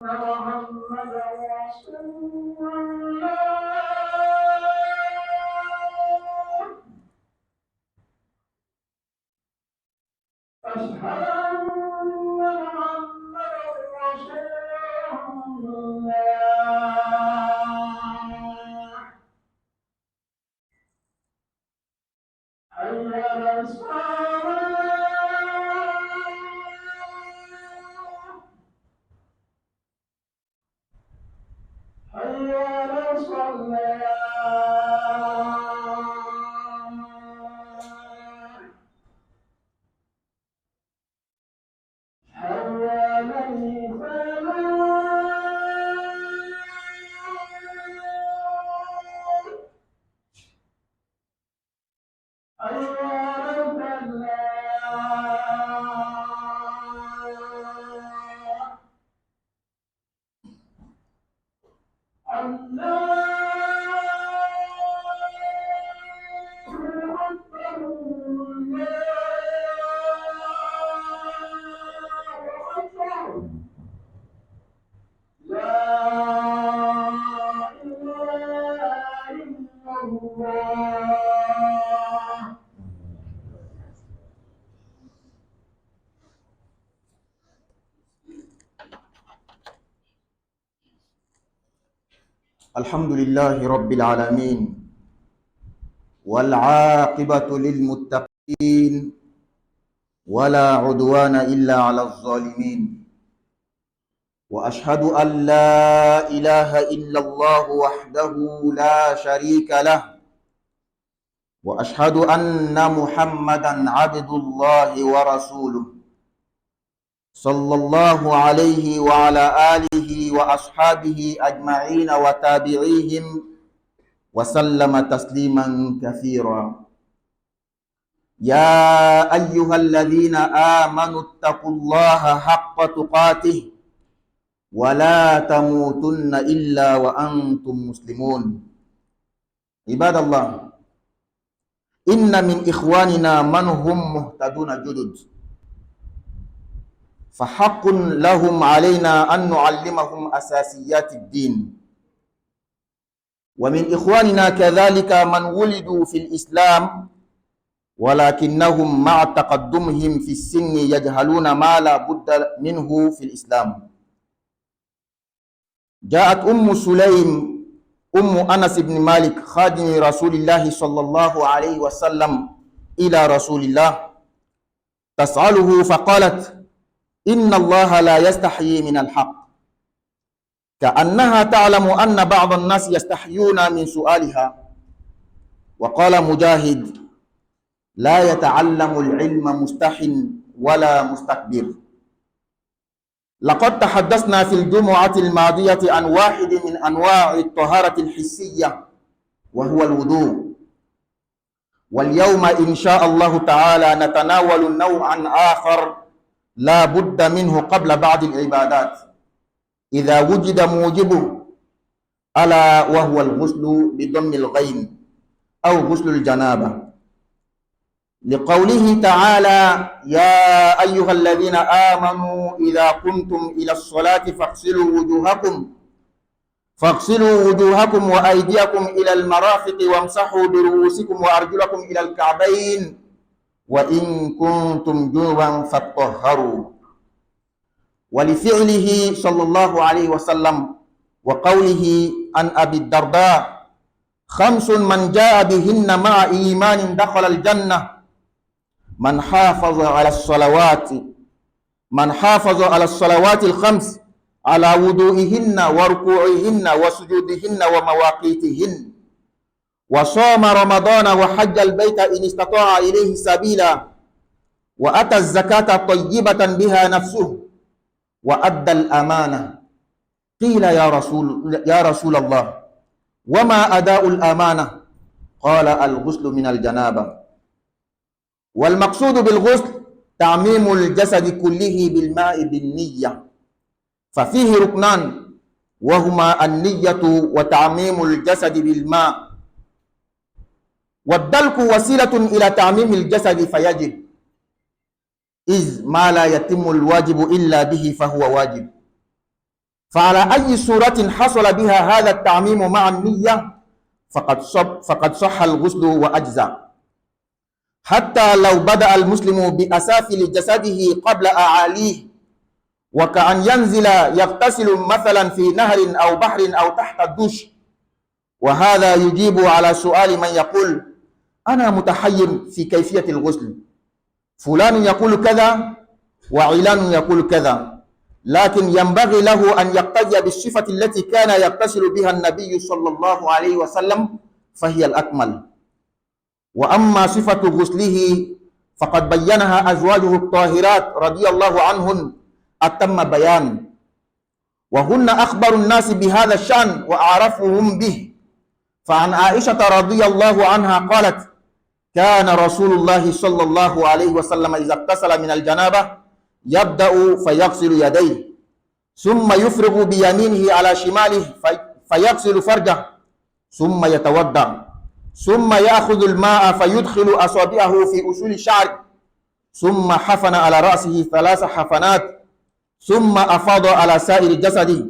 محمدا رسول الله. أشهد أن محمدا رسول الله. حي على الصلاة. حي على الصلاة. حي على الفلاح. حي على الفلاح. الحمد لله رب العالمين والعاقبة للمتقين ولا عدوان إلا على الظالمين، وأشهد أن لا إله إلا الله وحده لا شريك له، وأشهد أن محمدا عبد الله ورسوله صلى الله عليه وعلى آله وأصحابه أجمعين وتابعيهم وسلم تسليما كثيرا. يا أيها الذين آمنوا اتقوا الله حق تقاته ولا تموتن إلا وأنتم مسلمون. عباد الله، إن من إخواننا من هم مهتدون جدد، فحق لهم علينا أن نعلمهم أساسيات الدين. ومن إخواننا كذلك من ولدوا في الإسلام ولكنهم مع تقدمهم في السن يجهلون ما لا بد منه في الإسلام. جاءت أم سليم أم أنس بن مالك خادم رسول الله صلى الله عليه وسلم إلى رسول الله تسأله فقالت: إن الله لا يستحيي من الحق، كأنها تعلم أن بعض الناس يستحيون من سؤالها. وقال مجاهد: لا يتعلم العلم مستح ولا مستكبر. لقد تحدثنا في الجمعة الماضية عن واحد من أنواع الطهارة الحسية وهو الوضوء، واليوم إن شاء الله تعالى نتناول نوعا آخر لا بد منه قبل بعض العبادات إذا وجد موجبه، ألا وهو الغسل بضم الغين أو غسل الجنابة، لقوله تعالى: يا أيها الذين آمنوا إذا قمتم إلى الصلاة فاغسلوا وجوهكم وأيديكم إلى المرافق وامسحوا برؤوسكم وأرجلكم إلى الكعبين وإن كنتم جنبا فاطهروا. ولفعله صلى الله عليه وسلم وقوله عن أبي الدرداء: 5 من جاء بهن مع إيمان دخل الجنة: من حافظ على الصلوات ال5 على وضوئهن وركوعهن وسجودهن ومواقيتهن، وصام رمضان وحج البيت إن استطاع إليه سبيلا، وأتى الزكاة طيبة بها نفسه، وأدى الأمانة. قيل: يا رسول الله، وما أداء الأمانة؟ قال: الغسل من الجنابة. والمقصود بالغسل تعميم الجسد كله بالماء بالنية، ففيه ركنان وهما النية وتعميم الجسد بالماء. والدلك وسيلة إلى تعميم الجسد فيجب، إذ ما لا يتم الواجب إلا به فهو واجب. فعلى أي صورة حصل بها هذا التعميم مع النية فقد صح الغسل وأجزى، حتى لو بدأ المسلم بأسافل جسده قبل أعاليه، وكأن ينزل يغتسل مثلا في نهر أو بحر أو تحت الدش. وهذا يجيب على سؤال من يقول أنا متحير في كيفية الغسل، فلان يقول كذا وعلان يقول كذا، لكن ينبغي له أن يقتدي بالصفة التي كان يغتسل بها النبي صلى الله عليه وسلم، فهي الأكمل. وأما صفة غسله فقد بينها أزواجه الطاهرات رضي الله عنهن أتم بيان، وهن أخبر الناس بهذا الشأن وأعرفهم به. فعن عائشة رضي الله عنها قالت كان رسول الله صلى الله عليه وسلم إذا اغتسل من الجنابة يبدأ فيغسل يديه، ثم يفرغ بيمينه على شماله فيغسل فرجه، ثم يتوضأ، ثم يأخذ الماء فيدخل أصابعه في أصول الشعر، ثم حفن على رأسه 3 حفنات، ثم أفاض على سائر جسده،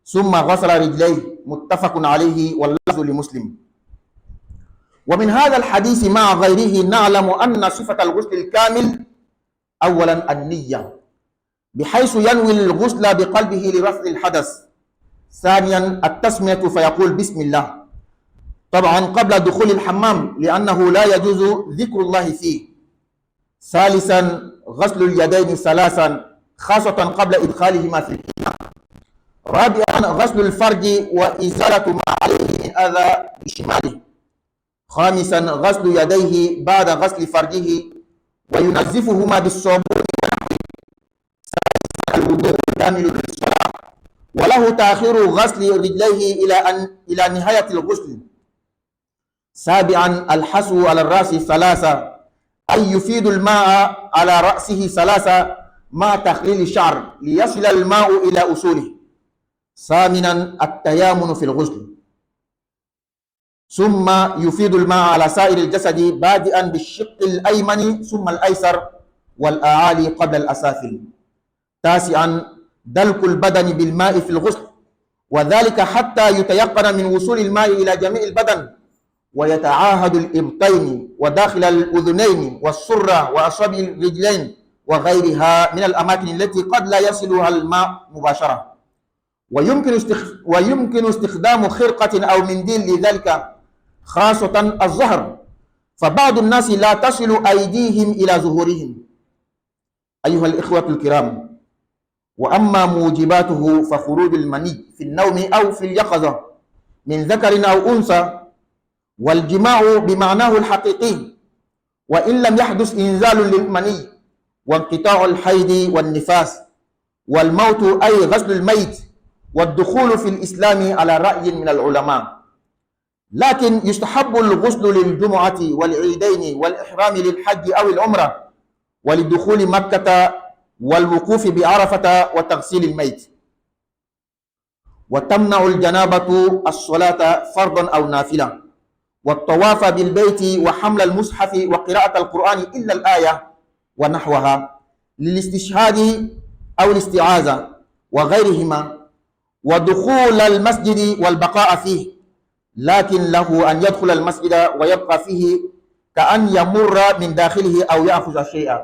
ثم غسل رجليه. متفق عليه واللفظ لمسلم. ومن هذا الحديث مع غيره نعلم أن صفة الغسل الكامل أولا النية، بحيث ينوي الغسل بقلبه لرفع الحدث. ثانيا التسمية فيقول بسم الله، طبعا قبل دخول الحمام لأنه لا يجوز ذكر الله فيه. ثالثا غسل اليدين 3 خاصة قبل إدخالهما في الإناء. رابعا غسل الفرج وإزالة ما عليه من أذى بشماله. خامسا غسل يديه بعد غسل فرجه وينظفهما بالصابون. سادسا الوضوء الكامل للصلاة، وله تأخير غسل رجليه إلى نهاية الغسل. سابعا الحسو على الرأس 3 أي يفيد الماء على رأسه 3 مع تخليل الشعر ليصل الماء إلى أصوله. ثامنا التيامن في الغسل، ثم يفيد الماء على سائر الجسد بادئا بالشق الأيمن ثم الأيسر والأعالي قبل الأسافل. تاسعا دلك البدن بالماء في الغسل، وذلك حتى يتيقن من وصول الماء إلى جميع البدن، ويتعاهد الإبطين وداخل الأذنين والسرة وأصابع الرجلين وغيرها من الأماكن التي قد لا يصلها الماء مباشرة. ويمكن استخدام خرقة أو منديل لذلك، خاصة الظهر، فبعض الناس لا تصل أيديهم إلى ظهورهم. أيها الإخوة الكرام، وأما موجباته فخروج المني في النوم أو في اليقظة من ذكر أو أنثى، والجماع بمعناه الحقيقي وإن لم يحدث إنزال للمني، وانقطاع الحيض والنفاس، والموت أي غسل الميت، والدخول في الإسلام على رأي من العلماء. لكن يستحب الغسل للجمعة والعيدين والإحرام للحج أو العمرة، ولدخول مكة والوقوف بعرفة وتغسيل الميت. وتمنع الجنابة الصلاة فرضا أو نافلة، والطواف بالبيت وحمل المصحف وقراءة القرآن إلا الآية ونحوها للاستشهاد أو الاستعاذة وغيرهما، ودخول المسجد والبقاء فيه، لكن له أن يدخل المسجد ويبقى فيه كأن يمر من داخله أو يأخذ شيئا.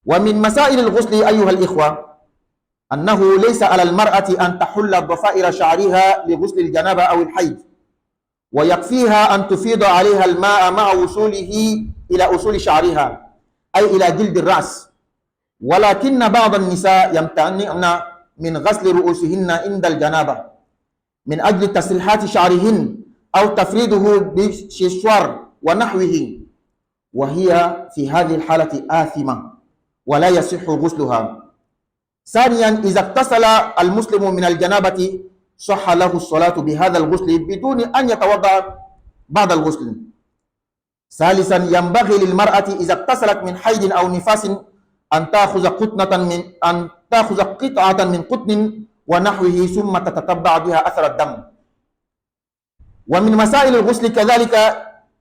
ومن مسائل الغسل أيها الإخوة أنه ليس على المرأة أن تحل ضفائر شعرها لغسل الجنابة أو الحيض، ويكفيها أن تفيض عليها الماء مع وصوله إلى أصول شعرها أي إلى جلد الرأس. ولكن بعض النساء يمتنعن من غسل رؤوسهن عند الجنابة من أجل تسريحات شعرهن أو تفريده بالششوار ونحوه، وهي في هذه الحالة آثمة ولا يصح غسلها. ثانيا إذا اغتسل المسلم من الجنابة صح له الصلاة بهذا الغسل بدون أن يتوضأ بعد الغسل. ثالثا ينبغي للمرأة إذا اغتسلت من حيض أو نفاس أن تأخذ قطعة من قطن ونحوه ثم تتتبع بها أثر الدم. ومن مسائل الغسل كذلك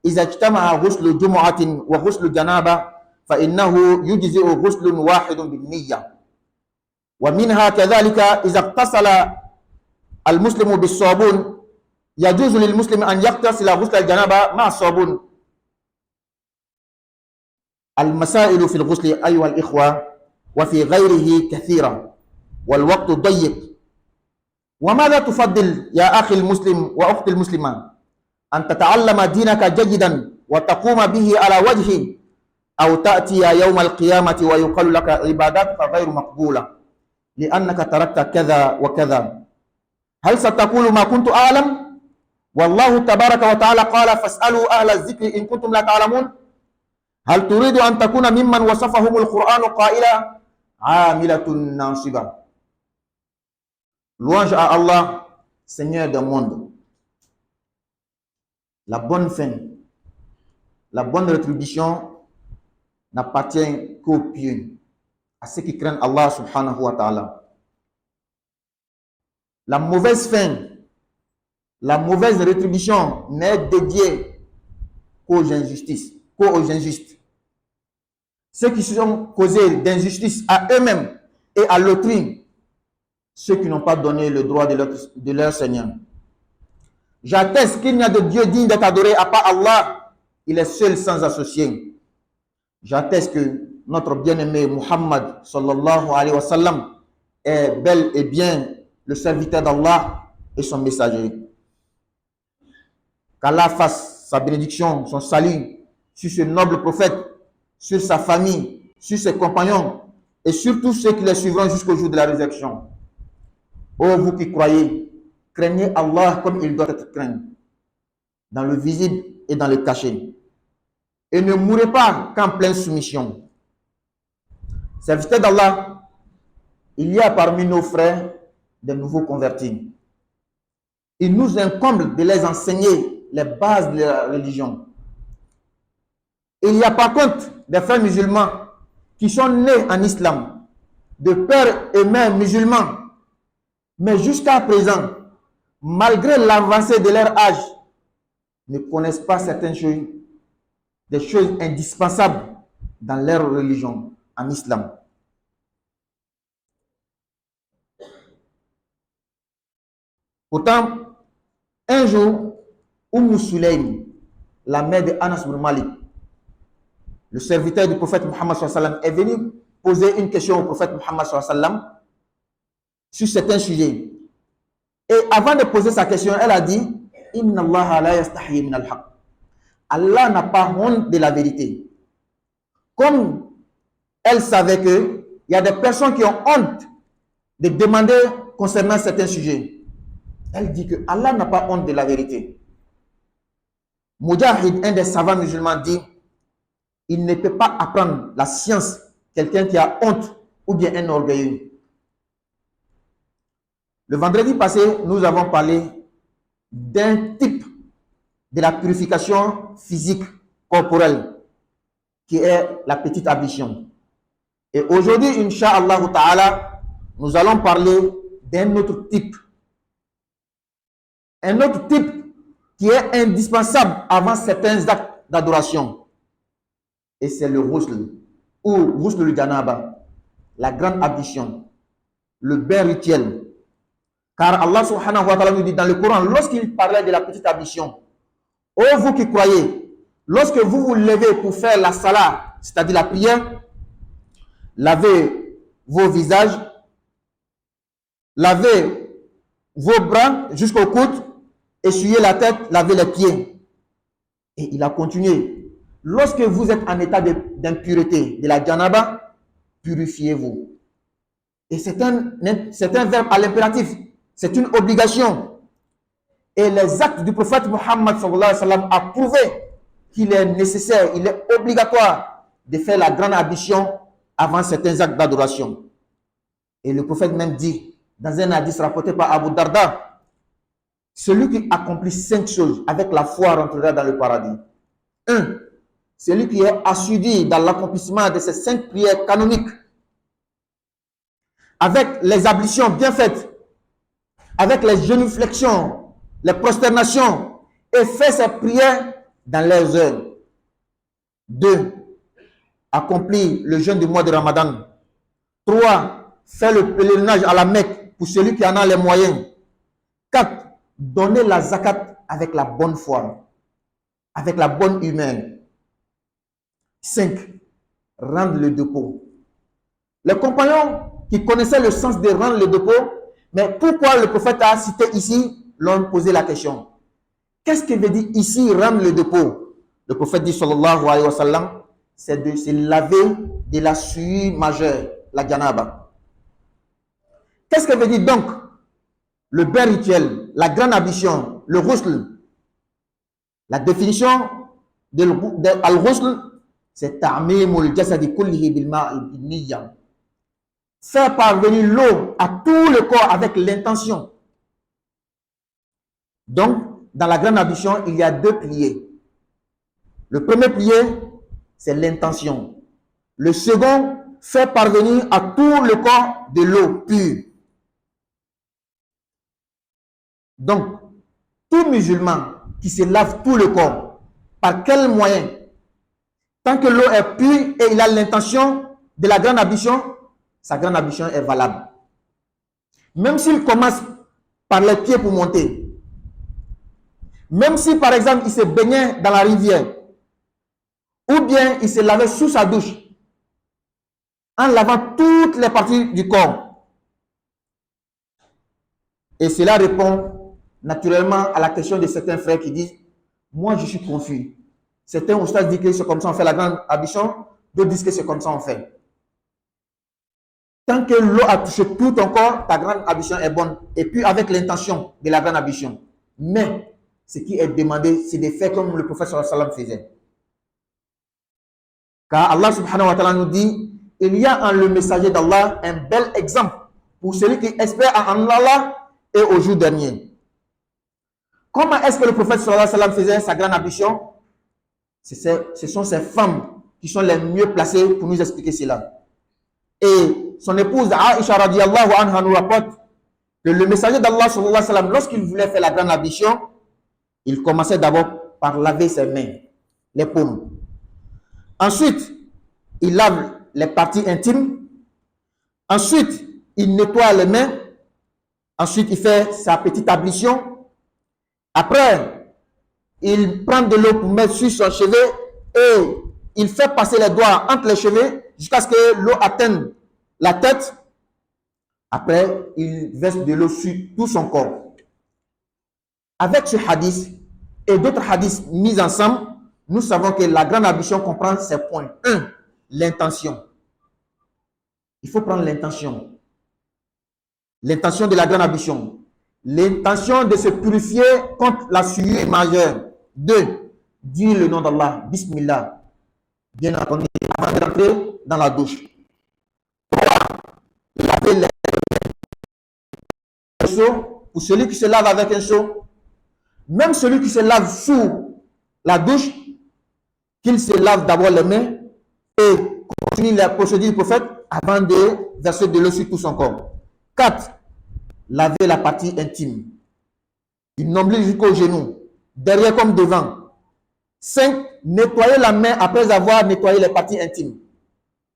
إذا اجتمع غسل جمعة وغسل جنابة فإنه يجزئ غسل واحد بالنية. ومنها كذلك إذا اغتسل المسلم بالصابون يجوز للمسلم أن يغتسل غسل الجنابة مع الصابون. المسائل في الغسل أيها الإخوة وفي غيره كثيرة والوقت ضيق. وماذا تفضل يا أخي المسلم وأختي المسلمة؟ أن تتعلم دينك جيدا وتقوم به على وجهه، أو تأتي يوم القيامة ويقال لك عباداتك غير مقبولة لأنك تركت كذا وكذا. هل ستقول ما كنت أعلم؟ والله تبارك وتعالى قال فاسألوا أهل الذكر إن كنتم لا تعلمون. هل تريد أن تكون ممن وصفهم القرآن قائلا عاملة ناصبة؟ Louange à Allah, Seigneur du monde. La bonne fin, la bonne rétribution n'appartient qu'aux pieux, à ceux qui craignent Allah subhanahu wa ta'ala. La mauvaise fin, la mauvaise rétribution n'est dédiée qu'aux injustices, qu'aux injustes. Ceux qui se sont causés d'injustice à eux-mêmes et à l'autrui, ceux qui n'ont pas donné le droit de leur Seigneur. J'atteste qu'il n'y a de Dieu digne d'être adoré à part Allah. Il est seul sans associé. J'atteste que notre bien-aimé Muhammad sallallahu alayhi wa sallam est bel et bien le serviteur d'Allah et son messager. Qu'Allah fasse sa bénédiction, son salut sur ce noble prophète, sur sa famille, sur ses compagnons et sur tous ceux qui les suivront jusqu'au jour de la résurrection. Ô vous qui croyez, craignez Allah comme il doit être craint, dans le visible et dans le caché. Et ne mourrez pas qu'en pleine soumission. Serviteurs d'Allah, il y a parmi nos frères des nouveaux convertis. Il nous incombe de les enseigner les bases de la religion. Il y a par contre des frères musulmans qui sont nés en islam, de père et mère musulmans, mais jusqu'à présent, malgré l'avancée de leur âge, ne connaissent pas certaines choses, des choses indispensables dans leur religion, en islam. Pourtant, un jour, Sulaym, la mère de Anas bin Malik, le serviteur du prophète Muhammad sallallahu alayhi wa sallam, est venu poser une question au prophète Muhammad sallallahu alayhi wa sallam sur certains sujets. Et avant de poser sa question, elle a dit Inna Allah la yastahi min al-haq. Allah n'a pas honte de la vérité. Comme elle savait qu'il y a des personnes qui ont honte de demander concernant certains sujets, elle dit que Allah n'a pas honte de la vérité. Mujahid, un des savants musulmans, dit il ne peut pas apprendre la science quelqu'un qui a honte ou bien un orgueilleux. Le vendredi passé, nous avons parlé d'un type de la purification physique corporelle qui est la petite ablution. Et aujourd'hui, Inch'Allah Ta'ala, nous allons parler d'un autre type. Un autre type qui est indispensable avant certains actes d'adoration. Et c'est le ghusl, ou ghusl le janaba, la grande ablution, le bain rituel. Car Allah subhanahu wa ta'ala nous dit dans le Coran, lorsqu'il parlait de la petite ablution, ô vous qui croyez, lorsque vous vous levez pour faire la salat, c'est-à-dire la prière, lavez vos visages, lavez vos bras jusqu'au coude, essuyez la tête, lavez les pieds. Et il a continué. Lorsque vous êtes en état d'impureté de la janaba, purifiez-vous. Et c'est un verbe à l'impératif. C'est une obligation. Et les actes du prophète Muhammad sallallahu alayhi wa sallam a prouvé qu'il est nécessaire, il est obligatoire de faire la grande ablution avant certains actes d'adoration. Et le prophète même dit, dans un hadith rapporté par Abu Darda, celui qui accomplit 5 choses avec la foi rentrera dans le paradis. 1. Celui qui est assidu dans l'accomplissement de ces 5 prières canoniques, avec les ablutions bien faites, avec les génuflexions, les prosternations, et fait ses prières dans leurs heures. 2. Accomplit le jeûne du mois de Ramadan. 3. faire le pèlerinage à la Mecque pour celui qui en a les moyens. 4. Donner la zakat avec la bonne foi, avec la bonne humeur. 5. Rendre le dépôt. Les compagnons qui connaissaient le sens de rendre le dépôt, mais pourquoi le prophète a cité ici, l'ont posé la question. Qu'est-ce qu'il veut dire ici, rendre le dépôt? Le prophète dit, sallallahu alayhi wa sallam, c'est de se laver de la souillure majeure, la janaba. Qu'est-ce que veut dire donc le bain rituel, la grande ablution, le ghusl? La définition de al-ghusl, c'est ta'mimul jasadi kullihi bil ma'i niyya. Faire parvenir l'eau à tout le corps avec l'intention. Donc, dans la grande ablution, il y a 2 piliers. Le premier pilier, c'est l'intention. Le second, faire parvenir à tout le corps de l'eau pure. Donc, tout musulman qui se lave tout le corps, par quel moyen? Tant que l'eau est pure et il a l'intention de la grande ablution, sa grande ablution est valable. Même s'il commence par les pieds pour monter, même si par exemple il se baignait dans la rivière, ou bien il se lavait sous sa douche, en lavant toutes les parties du corps. Et cela répond naturellement à la question de certains frères qui disent, moi je suis confus. Certains oustas disent que c'est comme ça on fait la grande ablution, d'autres disent que c'est comme ça on fait. Tant que l'eau a touché tout ton corps, ta grande ablution est bonne. Et puis avec l'intention de la grande ablution. Mais ce qui est demandé, c'est de faire comme le prophète sallallahu alayhi wa sallam faisait. Car Allah subhanahu wa ta'ala nous dit, il y a en le messager d'Allah un bel exemple pour celui qui espère en Allah et au jour dernier. Comment est-ce que le prophète sallallahu alayhi wa sallam faisait sa grande ablution? Ce sont ces femmes qui sont les mieux placées pour nous expliquer cela. Et son épouse Aïcha radiyallahu anha nous rapporte que le messager d'Allah sallallahu alayhi wa sallam, lorsqu'il voulait faire la grande ablution, il commençait d'abord par laver ses mains, les paumes. Ensuite, il lave les parties intimes. Ensuite, il nettoie les mains. Ensuite, il fait sa petite ablution. Après, il prend de l'eau pour mettre sur son cheveu et il fait passer les doigts entre les cheveux jusqu'à ce que l'eau atteigne la tête. Après, il verse de l'eau sur tout son corps. Avec ce hadith et d'autres hadiths mis ensemble, nous savons que la grande ablution comprend ces points. 1. L'intention. Il faut prendre l'intention. L'intention de la grande ablution. L'intention de se purifier contre la souillure majeure. 2. Dire le nom d'Allah. Bismillah. Bien entendu, avant d'entrer dans la douche. 3. Laver les seaux. Pour celui qui se lave avec un seau, même celui qui se lave sous la douche, qu'il se lave d'abord les mains et continue la procédure du prophète avant de verser de l'eau sur tout son corps. 4. Laver la partie intime, du nombril jusqu'au genou, derrière comme devant. 5. Nettoyer la main après avoir nettoyé les parties intimes.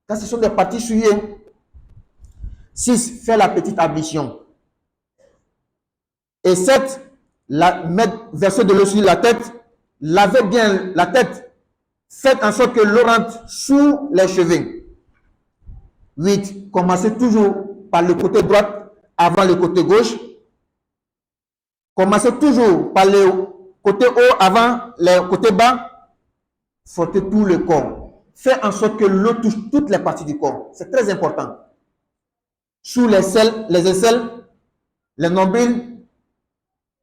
Quand ce sont des parties souillées. 6. Faire la petite ablution. Et 7. Verser de l'eau sur la tête. Laver bien la tête. Faites en sorte que l'eau rentre sous les cheveux. 8. Commencez toujours par le côté droit avant le côté gauche. Commencez toujours par le côté haut avant le côté bas. Frottez tout le corps. Faites en sorte que l'eau touche toutes les parties du corps. C'est très important. Sous les aisselles, les nombrils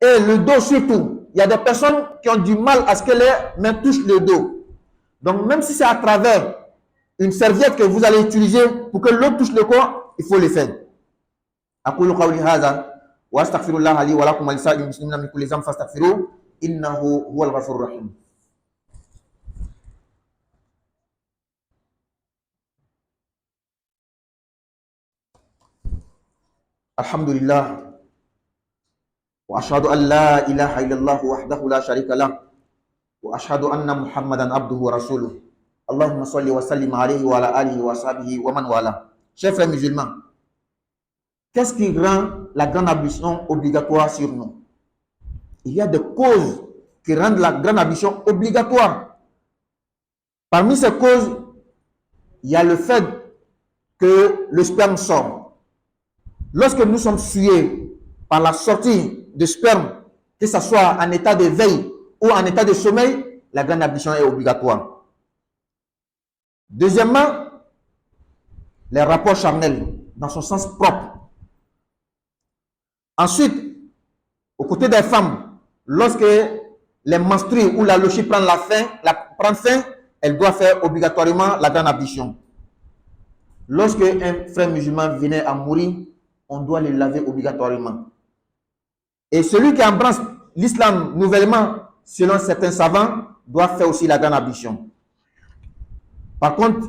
et le dos surtout. Il y a des personnes qui ont du mal à ce que les mains touchent le dos. Donc, même si c'est à travers une serviette que vous allez utiliser pour que l'eau touche le corps, il faut le faire. أقول قولي هذا وأستغفر الله لي ولكم ولسائر المسلمين من كل ذنب فاستغفروه إنه هو الغفور الرحيم. الحمد لله وأشهد أن لا إله إلا الله وحده لا شريك له وأشهد أن محمدا عبده ورسوله اللهم صل وسلم عليه وعلى آله وصحبه ومن والاه. Chers frères musulmans, Qu'est-ce qui rend la grande ablution obligatoire sur nous? Il y a des causes qui rendent la grande ablution obligatoire. Parmi ces causes, il y a le fait que le sperme sort. Lorsque nous sommes souillés par la sortie de sperme, que ce soit en état de veille ou en état de sommeil, la grande ablution est obligatoire. Deuxièmement, les rapports charnels dans son sens propre. Ensuite, aux côtés des femmes, lorsque les menstrues ou la lochie prend fin, elle doit faire obligatoirement la grande ablution. Lorsque un frère musulman venait à mourir, on doit le laver obligatoirement. Et celui qui embrasse l'islam nouvellement, selon certains savants, doit faire aussi la grande ablution. Par contre,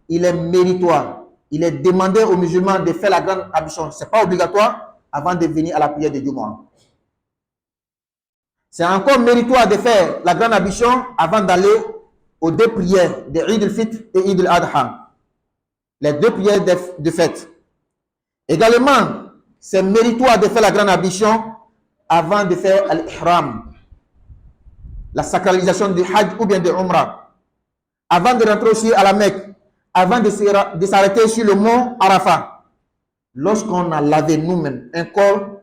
il est méritoire, il est demandé aux musulmans de faire la grande ablution. Ce n'est pas obligatoire avant de venir à la prière de Jumu'ah. C'est encore méritoire de faire la grande ablution avant d'aller aux deux prières de Eid al-Fitr et Eid al-Adha. Les deux prières de fête. Également, c'est méritoire de faire la grande ablution avant de faire al-Ihram, la sacralisation du Hajj ou bien de Umrah. Avant de rentrer aussi à la Mecque, avant de s'arrêter sur le mont Arafat. Lorsqu'on a lavé nous-mêmes un corps,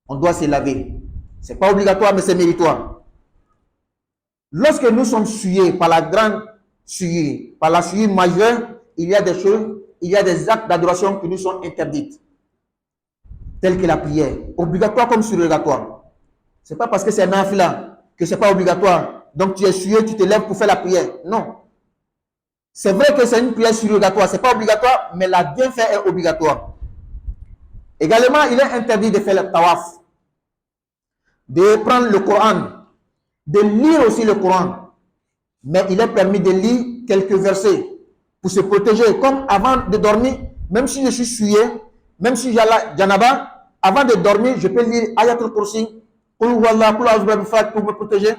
on doit se laver. Ce n'est pas obligatoire, mais c'est méritoire. Lorsque nous sommes souillés par la grande souillure, par la souillure majeure, il y a des choses, il y a des actes d'adoration qui nous sont interdits, tels que la prière, obligatoire comme surrogatoire. Ce n'est pas parce que c'est nafila que ce n'est pas obligatoire. Donc tu es souillé, tu te lèves pour faire la prière. Non. C'est vrai que c'est une prière surrogatoire, ce n'est pas obligatoire, mais la bienfait est obligatoire. Également, il est interdit de faire le tawaf, de prendre le Coran, de lire aussi le Coran. Mais il est permis de lire quelques versets pour se protéger. Comme avant de dormir, même si je suis souillé, même si j'ai la janaba, avant de dormir, je peux lire Ayatul Kursi, pour me protéger.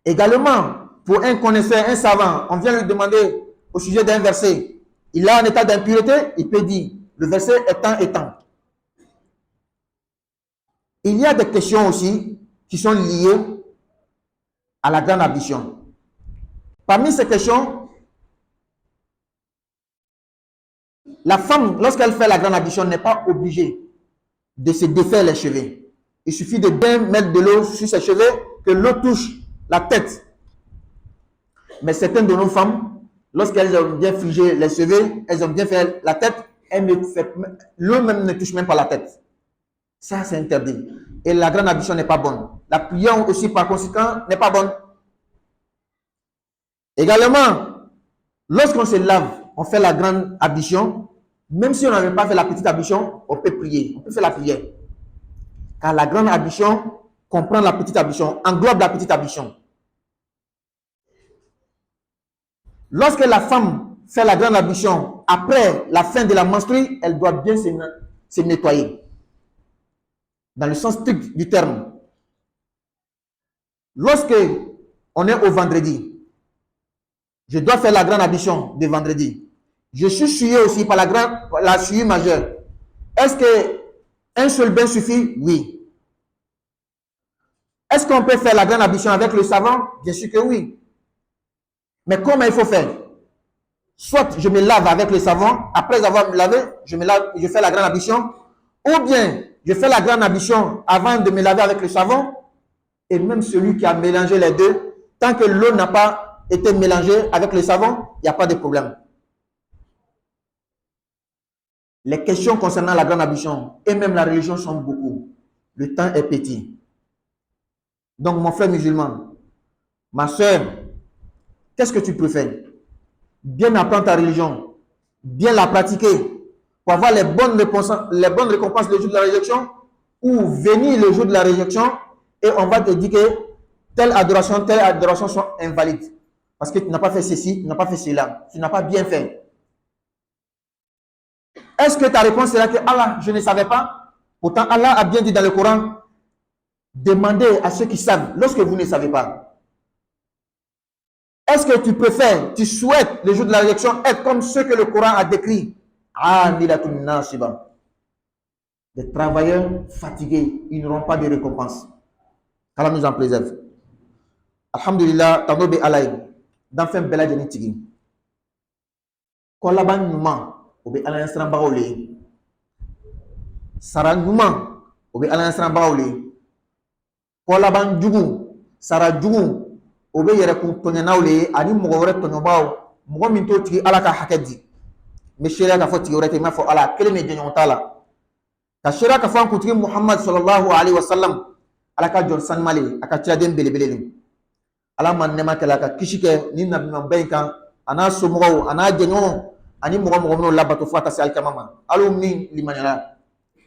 Également, pour un connaisseur, un savant, on vient lui demander au sujet d'un verset, il est en état d'impureté, il peut dire, le verset étant. Il y a des questions aussi qui sont liées à la grande ablution. Parmi ces questions, la femme, lorsqu'elle fait la grande ablution, n'est pas obligée de se défaire les cheveux. Il suffit de bien mettre de l'eau sur ses cheveux, que l'eau touche la tête. Mais certaines de nos femmes, lorsqu'elles ont bien figé les cheveux, elles ont bien fait la tête, l'eau même ne touche même pas la tête. Ça, c'est interdit. Et la grande ablution n'est pas bonne. La prière aussi, par conséquent, n'est pas bonne. Également, lorsqu'on se lave, on fait la grande ablution. Même si on n'avait pas fait la petite ablution, on peut prier. On peut faire la prière. Car la grande ablution comprend la petite ablution, englobe la petite ablution. Lorsque la femme fait la grande ablution, après la fin de la menstruée, elle doit bien se nettoyer. Dans le sens strict du terme. Lorsque on est au vendredi, je dois faire la grande ablution de vendredi. Je suis souillé aussi par la souillure majeure. Est-ce qu'un seul bain suffit? Oui. Est-ce qu'on peut faire la grande ablution avec le savon? Bien sûr que oui. Mais comment il faut faire? Soit je me lave avec le savon, après avoir me lavé, je fais la grande ablution, ou bien je fais la grande ablution avant de me laver avec le savon, et même celui qui a mélangé les deux, tant que l'eau n'a pas été mélangée avec le savon, il n'y a pas de problème. Les questions concernant la grande ablution et même la religion sont beaucoup. Le temps est petit. Donc mon frère musulman, ma soeur, qu'est-ce que tu préfères? Bien apprendre ta religion, bien la pratiquer pour avoir les bonnes récompenses le jour de la résurrection, ou venir le jour de la résurrection et on va te dire que telle adoration sont invalides. Parce que tu n'as pas fait ceci, tu n'as pas fait cela, tu n'as pas bien fait. Est-ce que ta réponse sera que Allah, je ne savais pas? Pourtant, Allah a bien dit dans le Coran, demandez à ceux qui savent lorsque vous ne savez pas. Est-ce que tu préfères, tu souhaites le jour de la résurrection être comme ceux que le Coran a décrit, amilatun nasiba. Des travailleurs fatigués, ils n'auront pas de récompense. Qu'Allah nous en préserve. Alhamdulillah, tando be alay. Dans fin bela jeni tigi. Ko laban nyuma, obe ala yasran bawle. Sara nyuma, obe ala yasran bawle. Ko laban jugu, sara jugu, obe yere ku tonya nawle, ani mogo wore tonyo baw. Mogo min to tigi ala ka hakedi. Me sheria ka fo tigi wore te ma fo ala kele me jenyon tala. Ka sheria ka fo ku tigi Muhammad sallallahu alaihi wasallam ala ka jon san mali aka tia dem belebele. Ala man nema kala ka kishike ni nabi man bayka ana somo ana jenyo ani mogo no labato fata sal kamama alum ni limanyala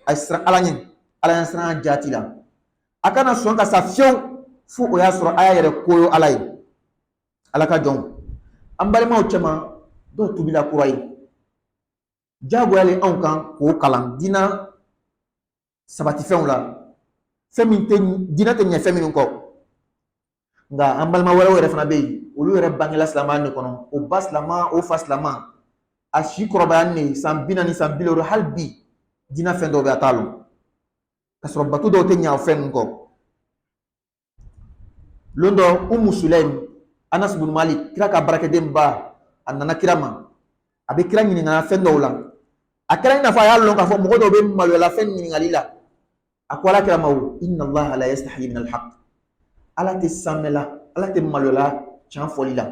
asra ala nyin ala yasra jatila akana sonka sa fion fu o yasro aya yere koyo alay ala ka jon ambale ma uchama do tubila kurai jago yale onkan ko kalan dina sabati fion la feminte dina te nya feminun ko nga ambal ma wala wala fana be olu yere bangela salama ne kono o baslama o faslama ashi korobani sambina ni sambilo halbi dina fendo be atalo kasro batu do te nya fen ko londo sulaim Anas bin Malik kira ka barake demba anana kirama abe kira nyini na fendo wala akira ina fa yalo ka fo mo do be malo la fen nyini ngalila akwala kirama wo inna Allah la yastahi min al-haq ala te samela ala te malola chan folila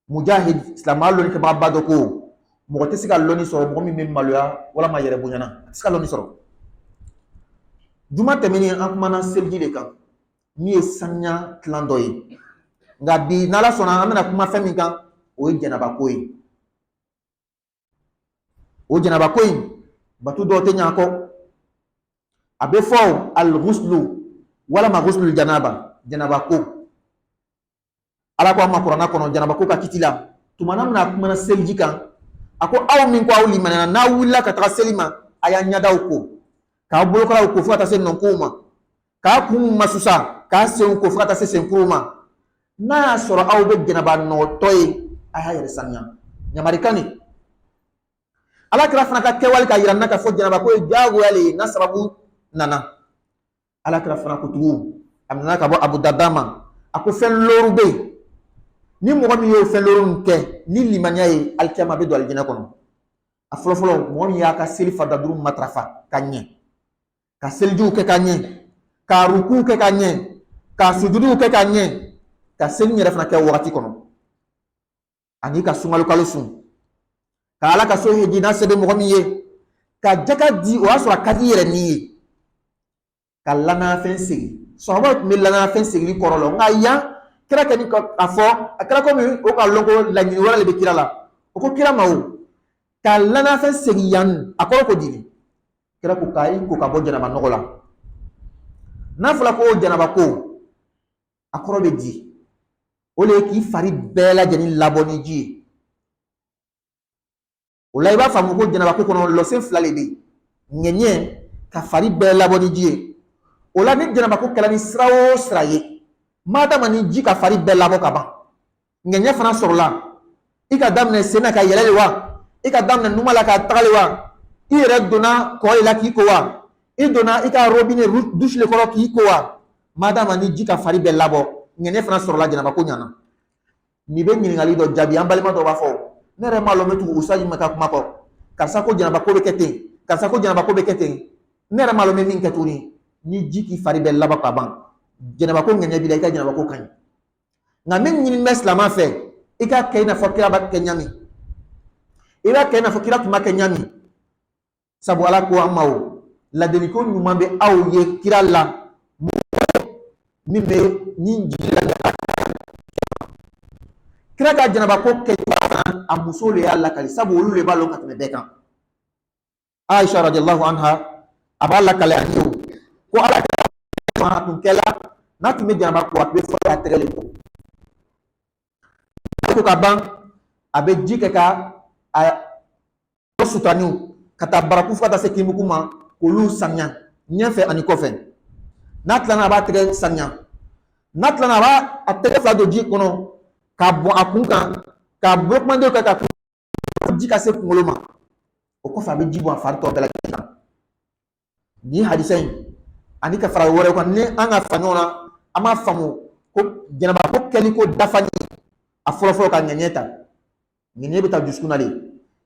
Mujahid islamalo ni ke baba doko mo te sika loni so mo mi maloya wala ma yere bunyana sika loni so juma temeni an mana selji de kan ni sanya tlandoyi nga bi nala sona amena kuma femi kan o jenaba koyi batu do te nyako abe fo al ghuslu wala ma ghuslu janaba ko ala ko ma qur'ana kono janaba ko ka kitila tumana na kuma selji kan ako aw min ko awli manana na willa ka ta selima aya nyadaw ko ka bolo ko ko fata sen non kuma ka kum masusa ka sen ko fata sen kuma na soro aw be janaba no toy aya yere sanya nyamarikani ala kira fana ka kewal ka yiranna ka fo janaba ko jago yale na sababu nana ala kira fana kutugu amna ka bo Abu Dadama ako fen lorube ni mo mi yo fen lorun ke ni limanya yi alkiyama be do aljina kono aflo flo mo mi ya ka sel fada duru matrafa kanye ka selju ke kanye ka ruku ke kanye ka sujudu ke kanye ka sel ni refna ke wakati kono ani ka sungalu kalusun ka ala ka so heji na sebe mo mi ye ka jaka di o asura kadi yere ni kalana fensi sohaba milana fensi li korolo ngaya kira kani ko afo akira ko mi o ka longo la ni wala le be kira la o ko kira mawo kalana fensi yan akoro ko dili kira ko kai ko ka bo janaba nogola na fula ko janaba ko akoro be di o le ki fari bela jeni laboni ji o la iba famu ko janaba ko kono lo sen flale be nyenye ka fari bela laboni ji ola ni janaba ko kala ni srawo sraye mata mani ji ka fari bella bo kaba ngenya fana sorla ika damne sena ka yelele wa ika damne numala ka tagale wa ire dona ko ila ki ko wa idona ika robine douche le ko ki ko wa mata mani ji ka fari bella bo ngenya fana sorla janaba ko nyana ni be nyini ngali do jabi ambalima do ba fo nere malo metu usaji maka kuma ko karsa ko janaba ko be kete karsa ko janaba ko be kete nere malo me min ketuni ni jiki fari bel laba ka ban janaba ko ngenya bi ka janaba ko kan na min ni meslama fe ika kayna fakira ba kenyami ila kayna fakira tuma kenyami sabu ala ko amawo la deni ko nyuma be aw ye kiralla mi be ni jila kira ka janaba ko ke amusole alla kali sabu olu le balon ka tebe kan Aisha radhiyallahu anha aballa kala aniyo ko ala ma tun kela na tun me janaba ko abe fo ya tegele ko ka ban abe jike ka a sutanu kata baraku fata se kimuku ma ko lu sanya nyefe ani kofen natlana ba tege sanya natlana ba atege fa do ji kono ka bon akunka ka blokman do ka ji ka se kunkolo ma o kɔfɛ a bɛ ji bɔ a fari tɔ bɛɛ lajɛlen kan ni hadisa in ani ka fara wɛrɛ kan ni an ka fa ɲɔgɔn na an b'a faamu ko jɛnɛba ko kɛli ko dafali a fɔlɔfɔlɔ ka ŋɛɲɛ ta ŋɛɲɛ bɛ taa dusukun na de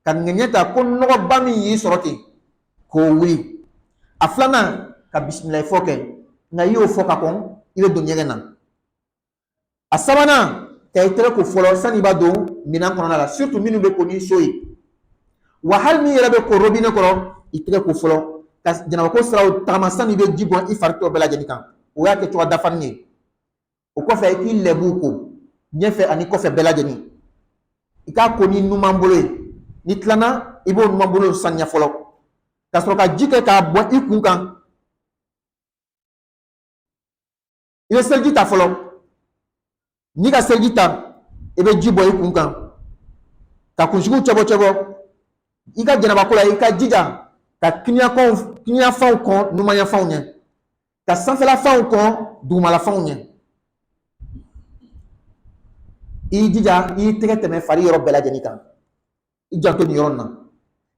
ka ŋɛɲɛ ta ko nɔgɔba min y'i sɔrɔ ten k'o wuli a filanan ka bisimilayi fɔ kɛ nka i y'o fɔ ka kɔn i bɛ don ɲɛgɛn na a sabanan ka i tɛgɛ ko fɔlɔ sani i b'a don minɛn kɔnɔna la surtout minnu bɛ ko ni so ye wa hali n'i yɛrɛ bɛ ko robinet kɔrɔ i tɛgɛ ko fɔlɔ ka jɛnɛba ko siraw tagama sani i bɛ ji bɔn i fari tɔ bɛɛ lajɛlen kan o y'a kɛ cogoya dafani ye o kɔfɛ i k'i lɛbu ko ɲɛfɛ ani kɔfɛ bɛɛ lajɛlen i k'a ko ni numan bolo ye ni tilana i b'o numan bolo saniya fɔlɔ ka sɔrɔ ka ji kɛ k'a bɔn i kun kan i bɛ seliji ta fɔlɔ n'i ka seliji ta i bɛ ji bɔ i kun kan ka kunsigiw cɛbɔ i ka jɛnɛba ko la i ka jija ka kiniyanfanw kɔn numanyanfanw ɲɛ ka sanfɛlafanw kɔn dugumalafanw ɲɛ i jija i tɛgɛ tɛmɛ fari yɔrɔ bɛɛ lajɛlen kan i janto nin yɔrɔ na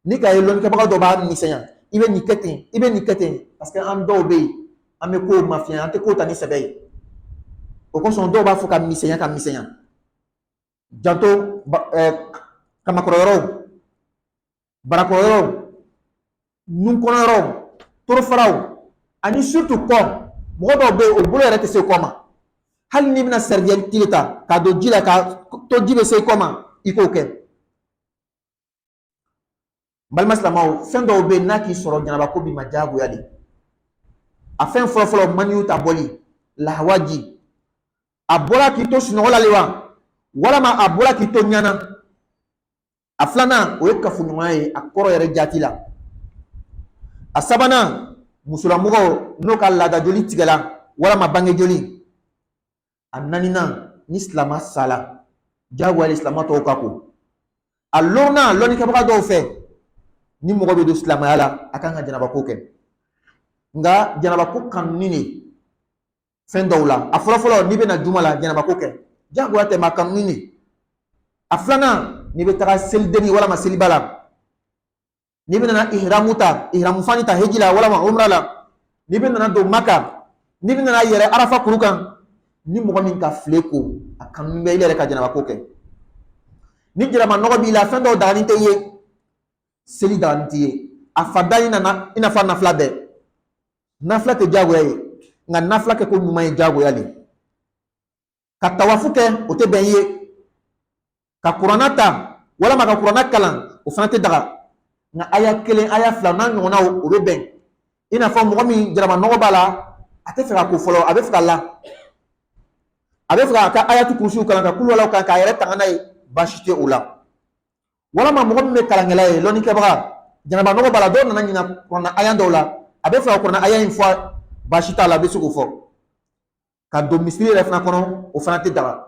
ni ka ye lɔnnikɛbaga dɔ b'a misɛnya i bɛ nin kɛ ten i bɛ nin kɛ ten parce que an dɔw bɛ yen an bɛ kow mafiya an tɛ ko ta ni sɛbɛ ye o kosɔn dɔw b'a fɔ ka misɛnya janto kamakɔrɔ yɔrɔw barakɔrɔ yɔrɔw nunkɔnɔ yɔrɔw torofaraw ani surtout kɔ mɔgɔ dɔw bɛ yen o bolo yɛrɛ tɛ se kɔ ma hali n'i bɛna serviette tile ta k'a don ji la ka to ji bɛ se kɔ ma i k'o kɛ n balima silamɛw fɛn dɔw bɛ yen n'a k'i sɔrɔ jɛnɛba ko b'i ma diyagoya de a fɛn fɔlɔfɔlɔ maniyu ta bɔli lahawaji a bɔra k'i to sunɔgɔ la de wa walama a bɔra k'i to ɲana a filanan o ye kafoɲɔgɔnya ye a kɔrɔ yɛrɛ jati la a sabanan musolamɔgɔw n'o ka laada joli tigɛla walama bange joli a naaninan ni silama sala jagoya le silama tɔw ka ko a lɔnna lɔnnikɛbaga dɔw fɛ ni mɔgɔ bɛ don silamaya la a kan ka jɛnɛba ko kɛ nka jɛnɛba ko kanuni de fɛn dɔw la a fɔlɔfɔlɔ n'i bɛna juma la jɛnɛba ko kɛ jagoya tɛ ma kanuni de a filanan n'i bɛ taga selidenni walama seliba la n'i bɛ nana ihramu ta ihramu fani ta heji la walama umra la n'i bɛ nana don maka n'i bɛ nana yɛrɛ arafa kuru kan ni mɔgɔ min ka file ko a kanuni bɛ i yɛrɛ ka jɛnɛba ko kɛ ni jɛnɛba nɔgɔ b'i la fɛn dɔw dagani tɛ ye seli dagani t'i ye a fada i nana i n'a fɔ nafila bɛɛ nafila tɛ jagoya ye nka nafila kɛ ko ɲuman ye jagoya le ka tawafu kɛ o tɛ bɛn i ye ka kuranna ta walama ka kuranna kalan o fana tɛ daga nka aya kelen aya fila n'a ɲɔgɔnnaw o bɛ bɛn i n'a fɔ mɔgɔ min jɛnɛba nɔgɔ b'a la a tɛ fɛ ka ko fɔlɔ a bɛ fɛ ka la a bɛ fɛ k'a ka ayatu kursiw kalan ka kulwalaw kan k'a yɛrɛ tanga n'a ye baasi tɛ o la walama mɔgɔ min bɛ kalankɛla ye lɔnnikɛbaga jɛnɛba nɔgɔ b'a la dɔw nana ɲina kuranna aya dɔw la a bɛ fɛ ka kuranna aya in fɔ baasi t'a la a bɛ se k'o fɔ ka don misiri yɛrɛ fana kɔnɔ o fana tɛ daga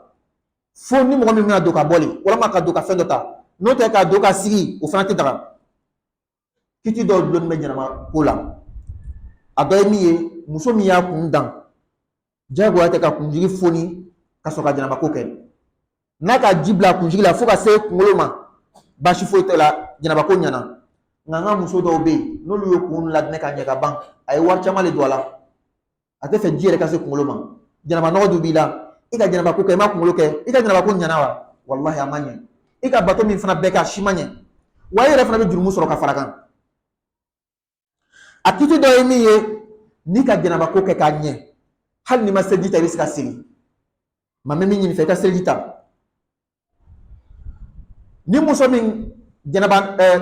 fo ni mɔgɔ min bɛna don ka bɔli walama ka don ka fɛn dɔ ta n'o tɛ ka don ka sigi o fana tɛ daga kiti dɔw dulonni bɛ jɛnɛba ko la a dɔ ye min ye muso min y'a kun dan jagoya tɛ ka kunsigi foni ka sɔrɔ ka jɛnɛba ko kɛ n'a ka ji bila kunsigi la fo ka se kunkolo ma baasi foyi tɛ la jɛnɛba ko ɲɛna nka n ka muso dɔw bɛ yen n'olu ye kun ladinɛ ka ɲɛ ka ban a ye wari caman de don a la a tɛ fɛ ji yɛrɛ ka se kunkolo ma jɛnɛba nɔgɔ dun b'i la i ka jɛnɛba ko kɛ i ma kunkolo kɛ i ka jɛnɛba ko ɲɛna wa walahi a ma ɲɛ i ka bato min fana bɛɛ kɛ a si ma ɲɛ wa i yɛrɛ fana bɛ jurumu sɔrɔ ka fara kan a kiti dɔ ye min ye n'i ka jɛnɛba ko kɛ k'a ɲɛ hali n'i ma seliji ta i bɛ se ka seli maa min ɲini fɛ i ka seliji ta ni muso min jɛnɛba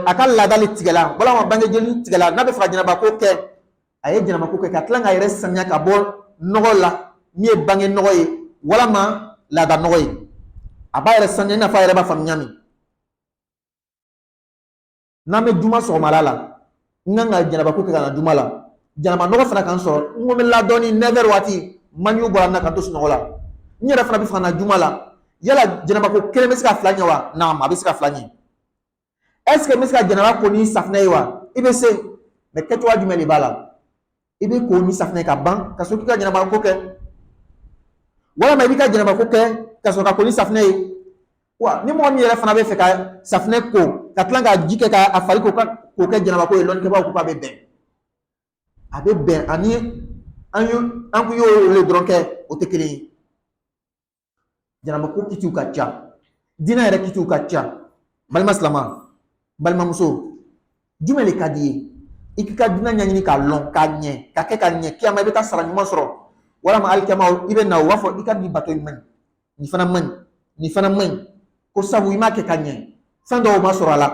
a ka laadali tigɛla walama bange joli tigɛla n'a bɛ fɛ ka jɛnɛba ko kɛ a ye jɛnɛba ko kɛ ka tila k'a yɛrɛ saniya ka bɔ nɔgɔ la min ye bange nɔgɔ ye walama laada nɔgɔ ye a b'a yɛrɛ saniya i n'a fɔ a yɛrɛ b'a faamuya min n'an bɛ juma sɔgɔmada la n kan ka jɛnɛba ko kɛ ka na juma la jɛnɛba nɔgɔ fana kan sɔrɔ n ko n bɛ ladɔnni 9h waati maniyu bɔra n na ka to sunɔgɔ la n yɛrɛ fana bɛ fɛ ka na juma la yala jɛnɛba ko kelen bɛ se ka fila ɲɛ wa naam a bɛ se ka fila ɲɛ est ce que n bɛ se ka jɛnɛba ko ni safunɛ ye wa i bɛ se mɛ kɛcogoya jumɛn de b'a la i bɛ ko ni safunɛ ka ban ka sɔrɔ k'i ka jɛnɛba ko kɛ walama i bɛ ka jɛnɛba ko kɛ ka sɔrɔ ka ko ni safunɛ ye wa ni mɔgɔ min yɛrɛ fana bɛ fɛ ka safunɛ ko katlan ka jike ka afali ko ke janaba ko lon ke ba ko ba be ben abe ben ani an ku yo le dron ke o te kili janaba ko kitu ka cha dina yɛrɛ kitu ka ca balima silama balimamuso jumɛn le ka di ye i k'i ka dina ɲɛɲini k'a lɔn k'a ɲɛ ka kɛ ka ɲɛ kiyama i bɛ taa sara ɲuman sɔrɔ walama alikiyama i bɛ na o b'a fɔ i ka nin bato in man ɲi nin fana man ɲi nin fana man ɲi ko sabu i m'a kɛ ka ɲɛ fɛn dɔw ma sɔrɔ a la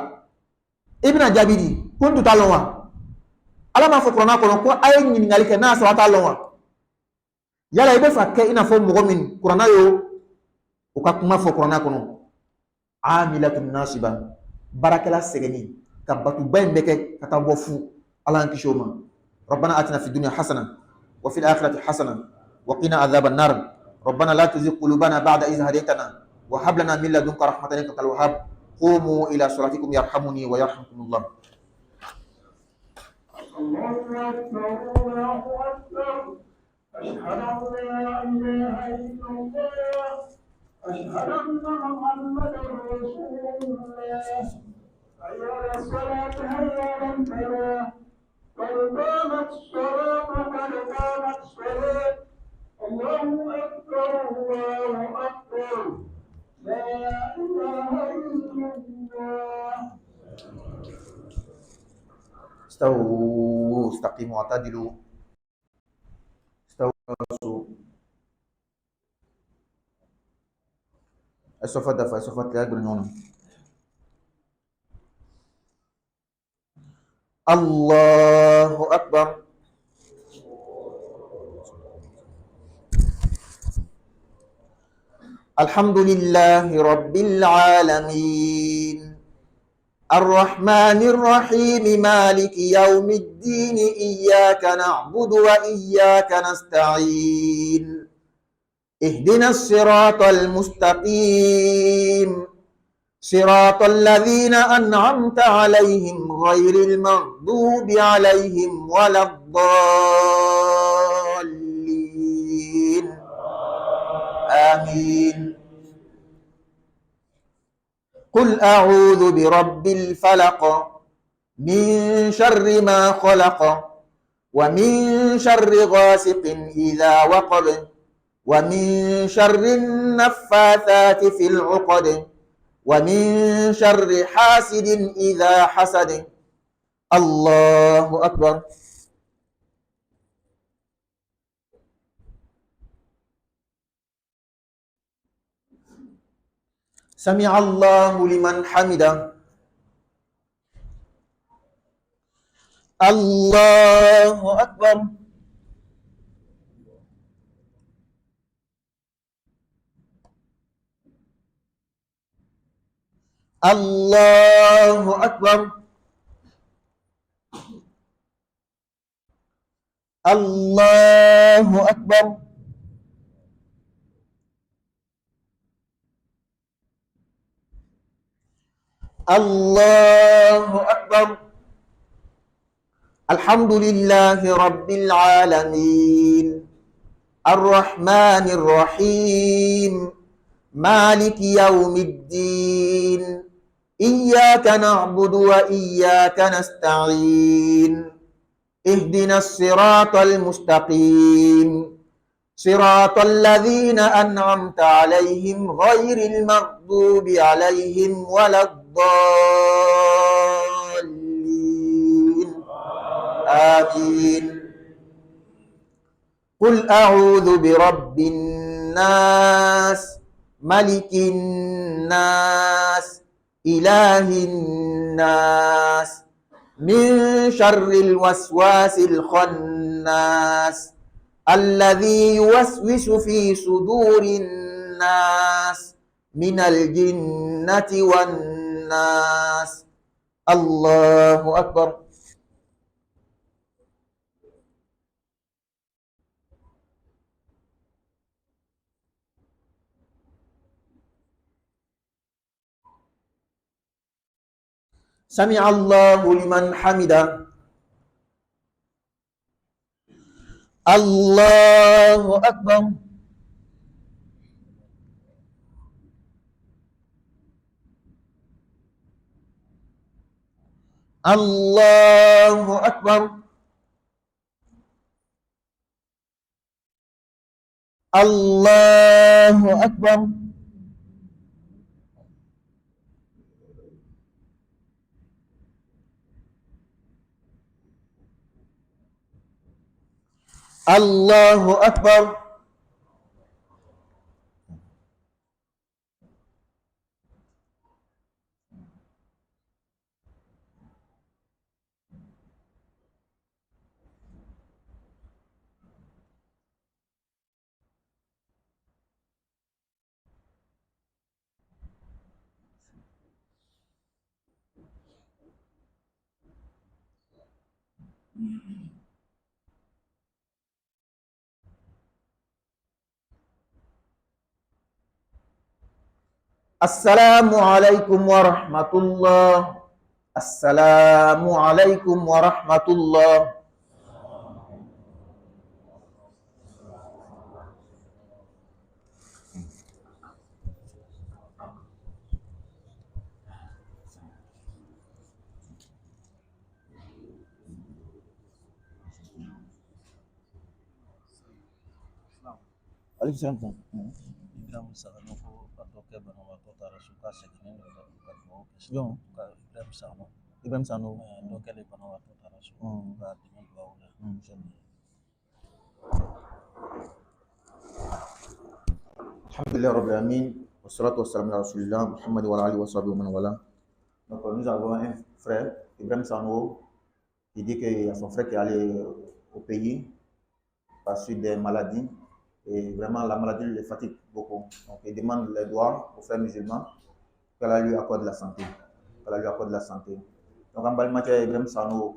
i bɛna jaabi di ko n tun t'a lɔn wa ala m'a fɔ kuranɛ kɔnɔ ko a ye ɲininkali kɛ n'a y'a sɔrɔ a t'a lɔn wa yala i bɛ fɛ kɛ i n'a fɔ mɔgɔ min kuranɛ y'o o ka kuma fɔ kuranɛ kɔnɔ amilatun nasiba baarakɛla sɛgɛnni ka batuba in bɛ kɛ ka taa bɔ fu ala an kisi o ma rabbana atina fid dunya hasana wa fil akhirati hasana wa qina adhaban nar rabbana la tuzigh qulubana ba'da idh hadaytana wa hab lana min ladunka rahmatan innaka antal wahhab qumu ila salatikum yarhamuni wa yarhamkumullah. أشهد أن محمدا رسول الله حي على الصلاة حي على الفلاح قد قامت الصلاة قد قامت الصلاة الله أكبر الله أكبر لا إله إلا الله. استووا استقيموا واعتدلوا استووا الصفات دفع الصفات لا يقبلون. الله أكبر. الحمد لله رب العالمين الرحمن الرحيم مالك يوم الدين إياك نعبد وإياك نستعين اهدنا الصراط المستقيم صراط الذين أنعمت عليهم غير المغضوب عليهم ولا الضالين آمين. قل أعوذ برب الفلق من شر ما خلق ومن شر غاسق إذا وقب ومن شر النفاثات في العقد ومن شر حاسد إذا حسد. الله أكبر. سمع الله لمن حمده. الله أكبر. الله أكبر. الله أكبر. الله أكبر. الحمد لله رب العالمين الرحمن الرحيم مالك يوم الدين إياك نعبد وإياك نستعين اهدنا الصراط المستقيم صراط الذين أنعمت عليهم غير المغضوب عليهم ولا الضالين آمين. قل أعوذ برب الناس ملك الناس إله الناس من شر الوسواس الخناس الذي يوسوس في صدور الناس من الجنة والناس. الله أكبر. سمع الله لمن حمده. الله أكبر. Allahu Akbar. Allahu Akbar. Allahu Akbar. Assalamualaikum warahmatullah. Assalamualaikum warahmatullah. Waalaikumsalam. Ibrahim Sano ko patoke bana wato tara suka sekinen do ka mo Yo, Ibrahim Sano Ibrahim Sano. do kele bana wato tara suka ka dengan baula Alhamdulillah Rabbil Alamin. Wassalatu wassalamu ala Rasulillah Muhammad wa ala alihi wa sahbihi wa man wala. Donc nous avons un frère, Ibrahim Sano, qui dit qu'il y a son frère qui est allé au pays par suite des maladies. Et vraiment, la maladie le fatigue beaucoup. Donc, il demande les doigts aux frères musulmans qu'Allah lui accorde la santé. Qu'Allah lui accorde la santé. Donc, en bas, Ibrahim Sano,